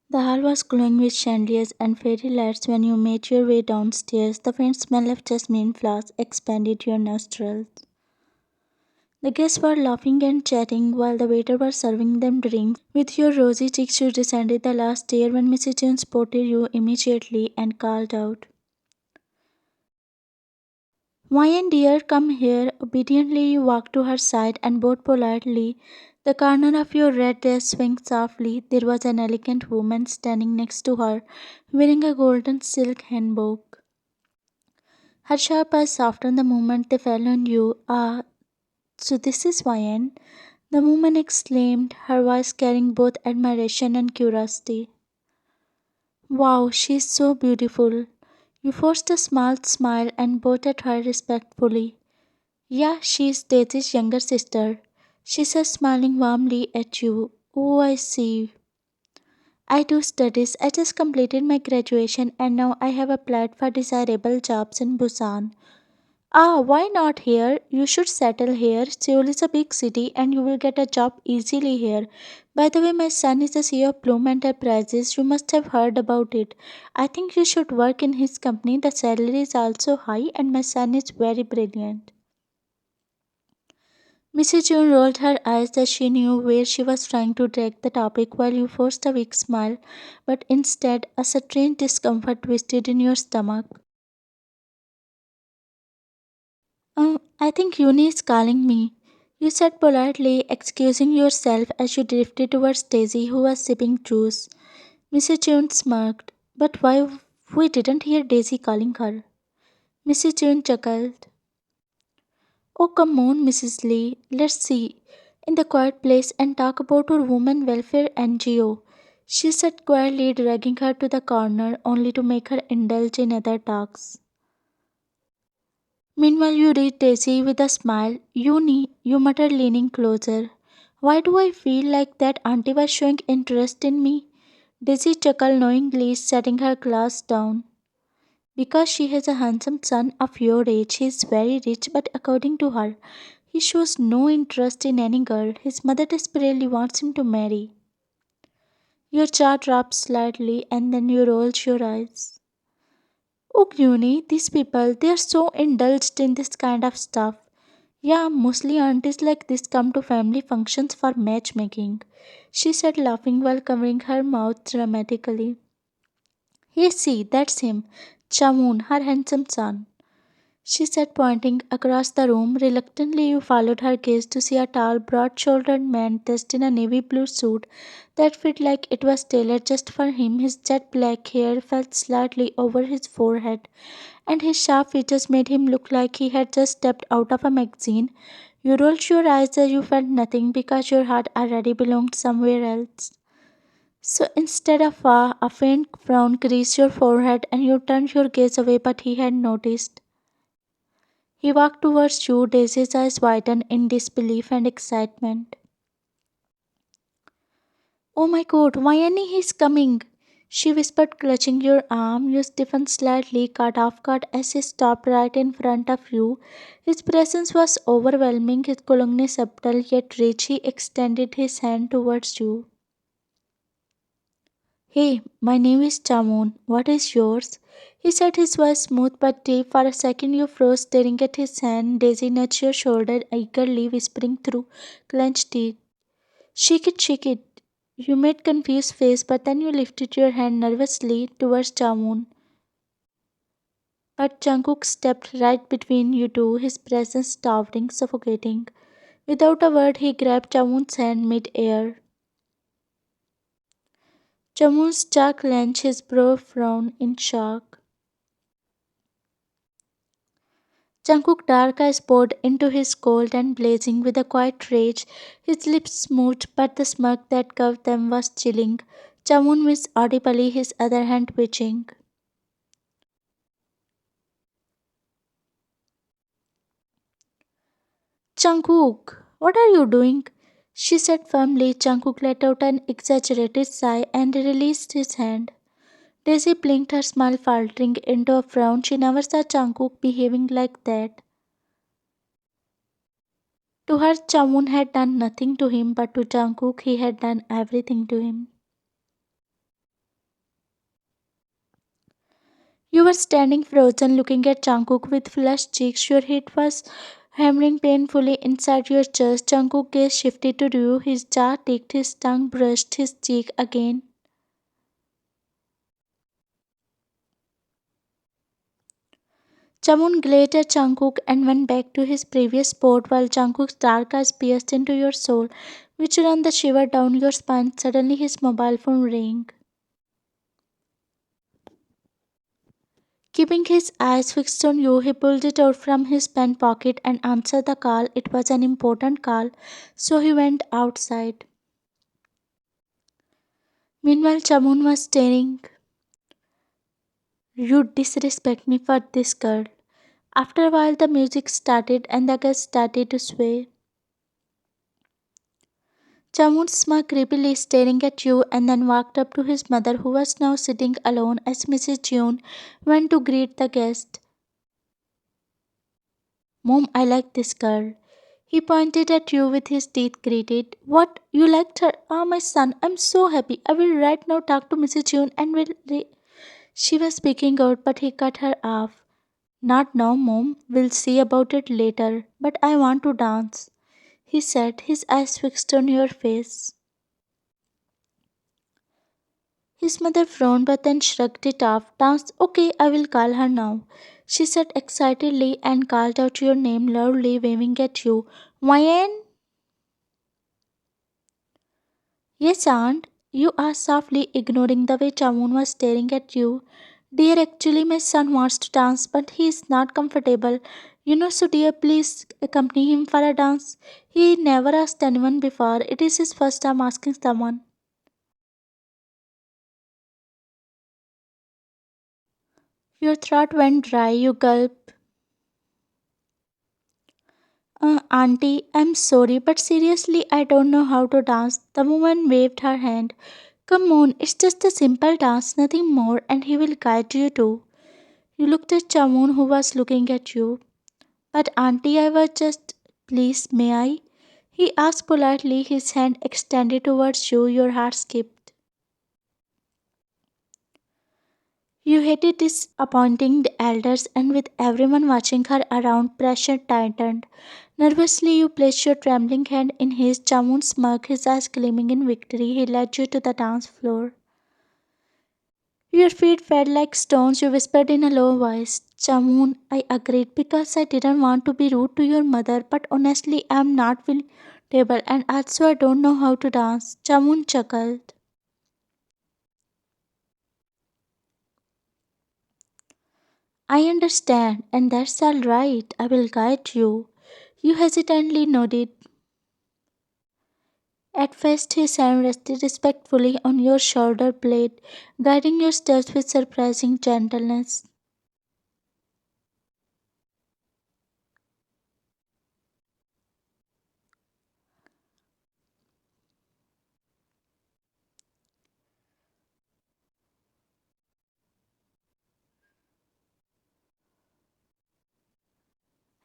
The hall was glowing with chandeliers and fairy lights when you made your way downstairs. The faint smell of jasmine flowers expanded your nostrils. The guests were laughing and chatting while the waiter was serving them drinks. With your rosy cheeks, you descended the last stair when Mrs. Jones spotted you immediately and called out, "Why, dear, come here." Obediently, you walked to her side and bowed politely. The corner of your red dress swung softly. There was an elegant woman standing next to her, wearing a golden silk handbook. Her sharp eyes softened the moment they fell on you. "Ah, so this is Wyan," the woman exclaimed, her voice carrying both admiration and curiosity. "Wow, she's so beautiful." You forced a small smile and bowed at her respectfully. "Yeah, she's Daisy's younger sister," she said, smiling warmly at you. "Oh, I see. I do studies. I just completed my graduation and now I have applied for desirable jobs in Busan." "Ah, why not here? You should settle here. Seoul is a big city and you will get a job easily here. By the way, my son is the CEO of Bloom Enterprises. You must have heard about it. I think you should work in his company. The salary is also high and my son is very brilliant." Mrs. June rolled her eyes as she knew where she was trying to drag the topic while you forced a weak smile, but instead a strange discomfort twisted in your stomach. I think Uni is calling me," you said politely, excusing yourself as you drifted towards Daisy, who was sipping juice. Mrs. June smirked. "But why we didn't hear Daisy calling her?" Mrs. June chuckled. "Oh, come on, Mrs. Lee. Let's see in the quiet place and talk about our women welfare NGO," she said quietly, dragging her to the corner only to make her indulge in other talks. Meanwhile, you read Daisy with a smile. You muttered, leaning closer. "Why do I feel like that auntie was showing interest in me?" Daisy chuckled knowingly, setting her glass down. "Because she has a handsome son of your age. He is very rich, but according to her, he shows no interest in any girl. His mother desperately wants him to marry." Your jaw dropped slightly, and then you rolled your eyes. "Oh, Uni, these people, they are so indulged in this kind of stuff." "Yeah, mostly aunties like this come to family functions for matchmaking," she said, laughing while covering her mouth dramatically. "Hey, see, that's him. Chamoon, her handsome son," she said, pointing across the room. Reluctantly, you followed her gaze to see a tall, broad shouldered man dressed in a navy blue suit that fit like it was tailored just for him. His jet black hair fell slightly over his forehead, and his sharp features made him look like he had just stepped out of a magazine. You rolled your eyes as you felt nothing because your heart already belonged somewhere else. So instead of a faint frown creased your forehead and you turned your gaze away, but he had noticed. He walked towards you, Daisy's eyes widened in disbelief and excitement. "Oh my god, why Annie, he's coming!" she whispered, clutching your arm. You stiffened slightly, caught off guard as he stopped right in front of you. His presence was overwhelming, his cologne subtle yet rich. He extended his hand towards you. "Hey, my name is Chamoon. What is yours?" He said, his voice smooth but deep. For a second you froze, staring at his hand. Daisy nudged your shoulder eagerly, whispering through clenched teeth, "Shake it, shake it." You made confused face, but then you lifted your hand nervously towards Chamoon. But Jungkook stepped right between you two, his presence towering, suffocating. Without a word, he grabbed Chamoon's hand mid-air. Chamoon's jaw clenched, his brow frowned in shock. Jungkook dark eyes poured into his cold and blazing with a quiet rage. His lips smoothed, but the smirk that curved them was chilling. Chamoon missed audibly, his other hand twitching. "Jungkook, what are you doing?" she said firmly. Jungkook let out an exaggerated sigh and released his hand. Daisy blinked, her smile faltering into a frown. She never saw Jungkook behaving like that. To her, Chamoon had done nothing to him, but to Jungkook, he had done everything to him. You were standing frozen looking at Jungkook with flushed cheeks. Your head was hammering painfully inside your chest. Jungkook gaze shifted to you. His jaw ticked, his tongue brushed his cheek again. Chamun glared at Jungkook and went back to his previous spot while Jungkook's dark eyes pierced into your soul, which ran the shiver down your spine. Suddenly his mobile phone rang. Keeping his eyes fixed on you, he pulled it out from his pant pocket and answered the call. It was an important call, so he went outside. Meanwhile, Chamun was staring. You disrespect me for this girl. After a while, the music started and the guests started to sway. Chamun smiled creepily, staring at you, and then walked up to his mother, who was now sitting alone as Mrs. Jeon went to greet the guest. Mom, I like this girl. He pointed at you with his teeth gritted. What? You liked her? Ah, my son, I'm so happy. I will right now talk to Mrs. June and She was speaking out, but he cut her off. Not now, Mom. We'll see about it later. But I want to dance, he said, his eyes fixed on your face. His mother frowned but then shrugged it off. Dance? Okay, I will call her now, she said excitedly and called out your name loudly, waving at you. Wayne? Yes, aunt, you asked softly, ignoring the way Chamun was staring at you. Dear, actually, my son wants to dance, but he is not comfortable. So dear, please accompany him for a dance. He never asked anyone before. It is his first time asking someone. Your throat went dry, you gulp. Auntie, I'm sorry, but seriously, I don't know how to dance. The woman waved her hand. Come on, it's just a simple dance, nothing more, and he will guide you too. You looked at Chamun, who was looking at you. But, Auntie, I was just. Please, may I? He asked politely, his hand extended towards you. Your heart skipped. You hated disappointing the elders, and with everyone watching her around, pressure tightened. Nervously, you placed your trembling hand in his. Chamun smirked, his eyes gleaming in victory. He led you to the dance floor. Your feet felt like stones, you whispered in a low voice. Chamun, I agreed because I didn't want to be rude to your mother, but honestly, I'm not table and also I don't know how to dance. Chamun chuckled. I understand, and that's all right. I will guide you. You hesitantly nodded. At first, his hand rested respectfully on your shoulder blade, guiding your steps with surprising gentleness.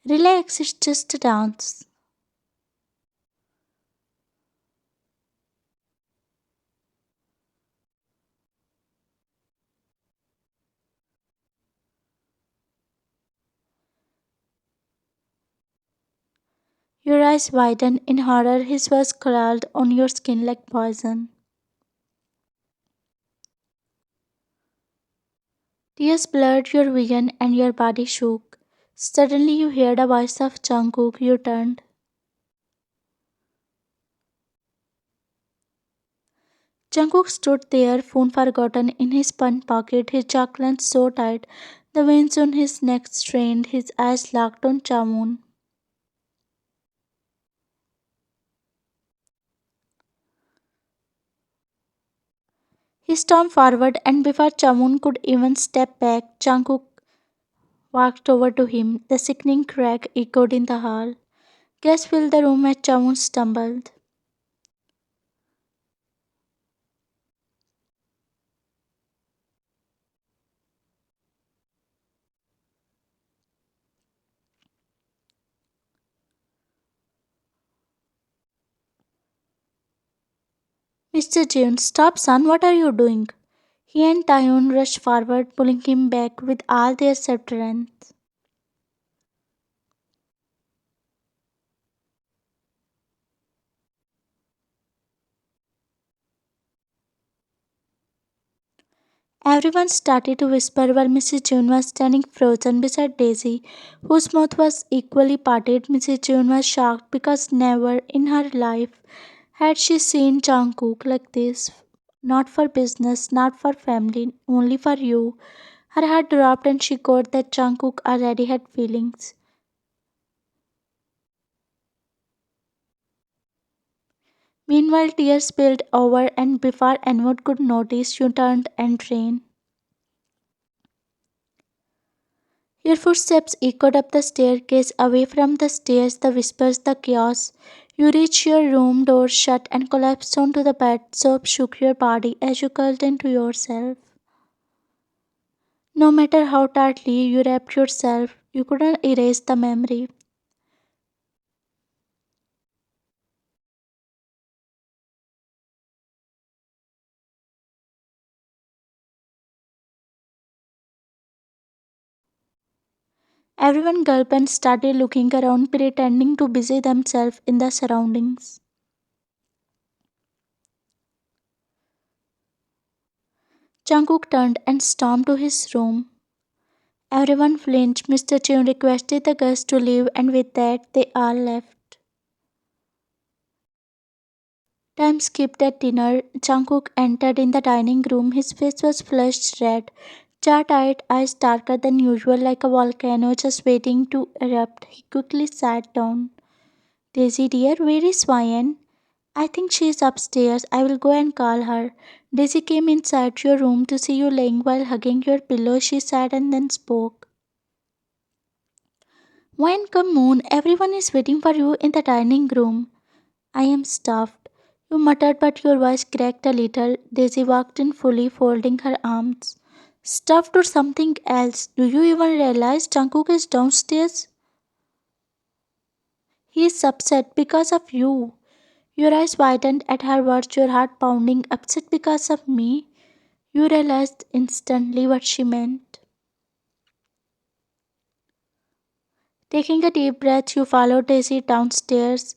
Relax, it's just a dance. Your eyes widened in horror, his voice crawled on your skin like poison. Tears blurred your vision and your body shook. Suddenly you heard a voice of Jungkook. You turned. Jungkook stood there, phone forgotten in his pant pocket, his jaw clenched so tight the veins on his neck strained, his eyes locked on Chamoon. He stormed forward, and before Chamoon could even step back, Jungkook walked over to him. The sickening crack echoed in the hall. Gas filled the room as Chamoon stumbled. Mr. June, stop, son, what are you doing? He and Taeyoon rushed forward, pulling him back with all their strength. Everyone started to whisper while Mrs. June was standing frozen beside Daisy, whose mouth was equally parted. Mrs. June was shocked because never in her life had she seen Jungkook like this. Not for business, not for family, only for you. Her heart dropped and she got that Jungkook already had feelings. Meanwhile, tears spilled over, and before anyone could notice, you turned and ran. Your footsteps echoed up the staircase, away from the stairs, the whispers, the chaos. You reached your room door shut and collapsed onto the bed. Sobs shook your body as you curled into yourself. No matter how tightly you wrapped yourself, you couldn't erase the memory. Everyone gulped and started looking around, pretending to busy themselves in the surroundings. Jungkook turned and stormed to his room. Everyone flinched. Mr. Chun requested the guests to leave, and with that, they all left. Time skipped at dinner. Jungkook entered in the dining room. His face was flushed red, jar-eyed, eyes darker than usual, like a volcano just waiting to erupt. He quickly sat down. Daisy, dear, where is Ryan? I think she is upstairs. I will go and call her. Daisy came inside your room to see you lying while hugging your pillow. She said and then spoke. Wine, come on. Everyone is waiting for you in the dining room. I am stuffed. You muttered, but your voice cracked a little. Daisy walked in fully, folding her arms. Stuffed or something else. Do you even realize Jungkook is downstairs? He is upset because of you. Your eyes widened at her words, your heart pounding. Upset because of me? You realized instantly what she meant. Taking a deep breath, you followed Daisy downstairs.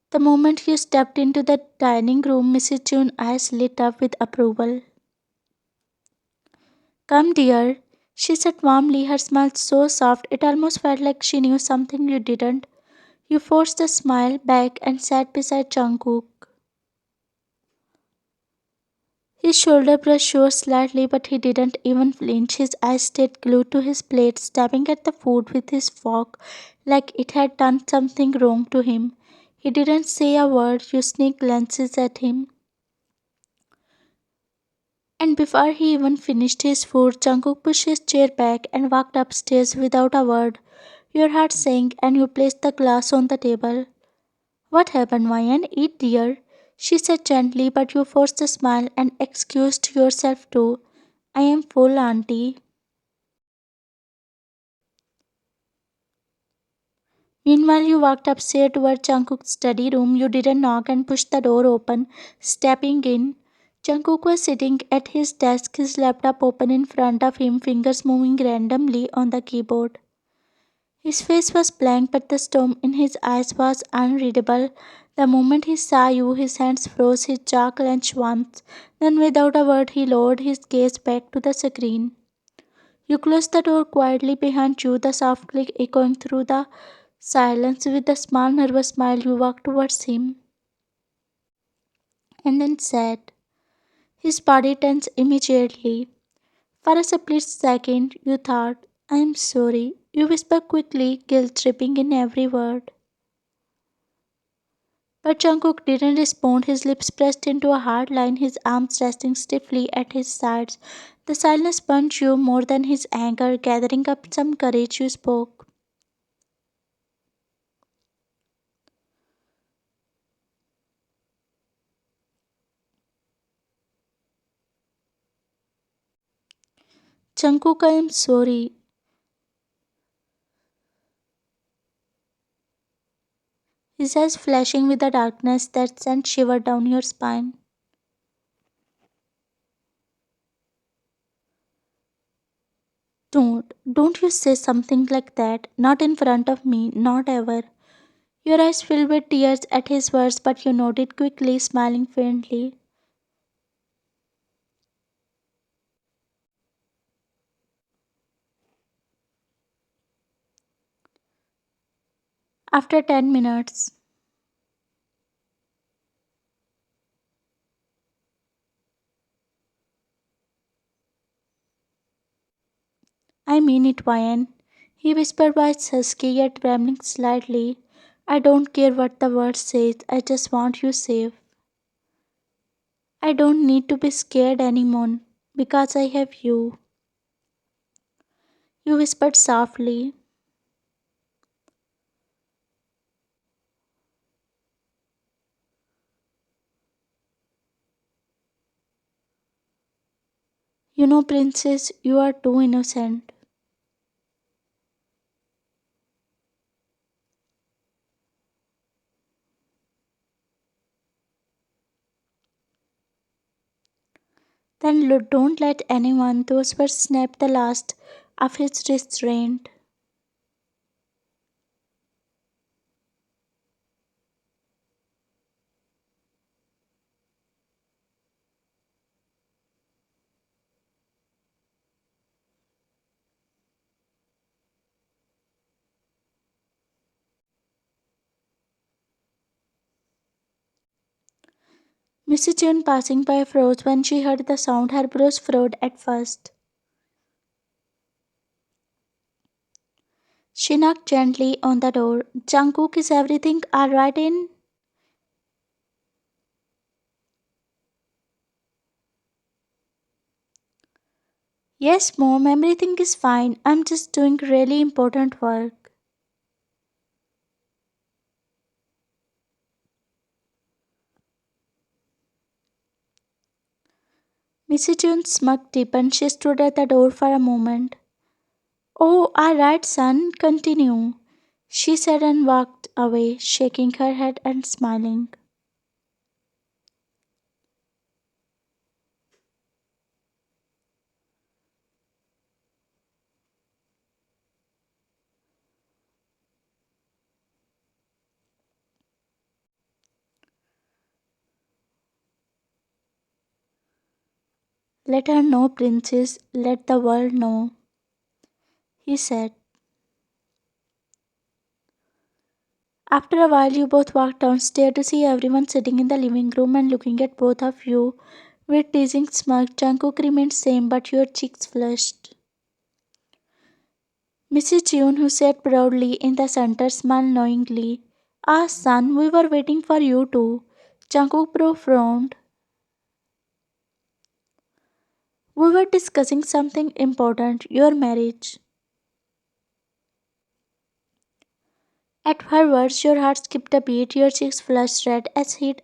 The moment you stepped into the dining room, Mrs. June's eyes lit up with approval. Come, dear, she said warmly, her smile so soft it almost felt like she knew something you didn't. You forced a smile back and sat beside Jungkook. His shoulder brushed yours slightly, but he didn't even flinch. His eyes stayed glued to his plate, stabbing at the food with his fork like it had done something wrong to him. He didn't say a word. You sneaked glances at him. And before he even finished his food, Jungkook pushed his chair back and walked upstairs without a word. Your heart sank and you placed the glass on the table. What happened, Mayan? Eat, dear, she said gently, but you forced a smile and excused yourself too. I am full, auntie. Meanwhile, you walked upstairs toward Jungkook's study room. You didn't knock and pushed the door open, stepping in. Jungkook was sitting at his desk, his laptop open in front of him, fingers moving randomly on the keyboard. His face was blank, but the storm in his eyes was unreadable. The moment he saw you, his hands froze, his jaw clenched once. Then, without a word, he lowered his gaze back to the screen. You closed the door quietly behind you, the soft click echoing through the silence. With a small, nervous smile, you walked towards him and then sat. His body tensed immediately. For a split second, you thought, I am sorry. You whispered quickly, guilt dripping in every word. But Jungkook didn't respond, his lips pressed into a hard line, his arms resting stiffly at his sides. The silence burned you more than his anger. Gathering up some courage, you spoke. Jungkook, I am sorry. His eyes flashing with a darkness that sent shiver down your spine. Don't you say something like that. Not in front of me, not ever. Your eyes filled with tears at his words, but you nodded quickly, smiling faintly. After 10 minutes, I mean it, Ryan. He whispered voice husky yet trembling slightly. I don't care what the word says, I just want you safe. I don't need to be scared anymore because I have you. You whispered softly. You know, princess, you are too innocent. Then don't let anyone, those words snap the last of his restraint. Mrs. June passing by froze when she heard the sound. Her brows furrowed at first. She knocked gently on the door. Jungkook, is everything alright in? Yes, mom, everything is fine. I'm just doing really important work. Mrs. June's smirk deepened. She stood at the door for a moment. Oh, alright, son, continue, she said and walked away, shaking her head and smiling. Let her know, princess, let the world know, he said. After a while, you both walked downstairs to see everyone sitting in the living room and looking at both of you with teasing smirk. Jungkook remained same, but your cheeks flushed. Mrs. Jeon, who sat proudly in the center, smiled knowingly. Ah, son, we were waiting for you too. Jungkook bro frowned. We were discussing something important, your marriage. At her words, your heart skipped a beat, your cheeks flushed red as heat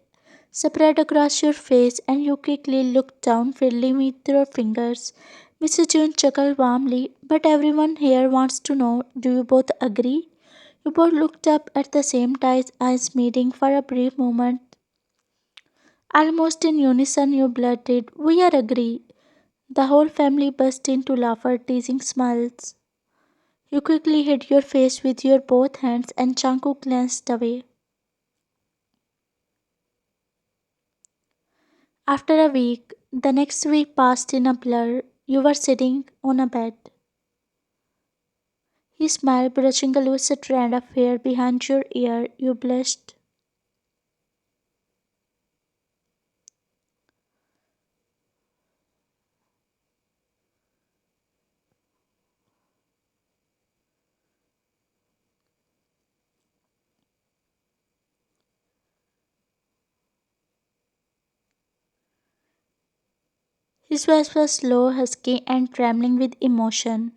spread across your face, and you quickly looked down, fiddling with your fingers. Mrs. June chuckled warmly. But everyone here wants to know, do you both agree? You both looked up at the same time, eyes meeting for a brief moment. Almost in unison, you blurted, we are agree. The whole family burst into laughter, teasing smiles. You quickly hid your face with your both hands and Chanku glanced away. After a week, the next week passed in a blur. You were sitting on a bed. He smiled, brushing a loose strand of hair behind your ear. You blushed. His voice was low, husky, and trembling with emotion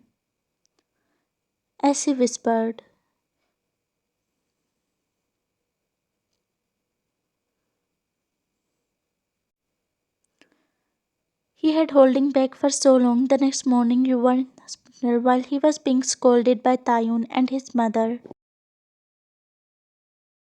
as he whispered. He had holding back for so long. The next morning, you were in hospital while he was being scolded by Tayun and his mother.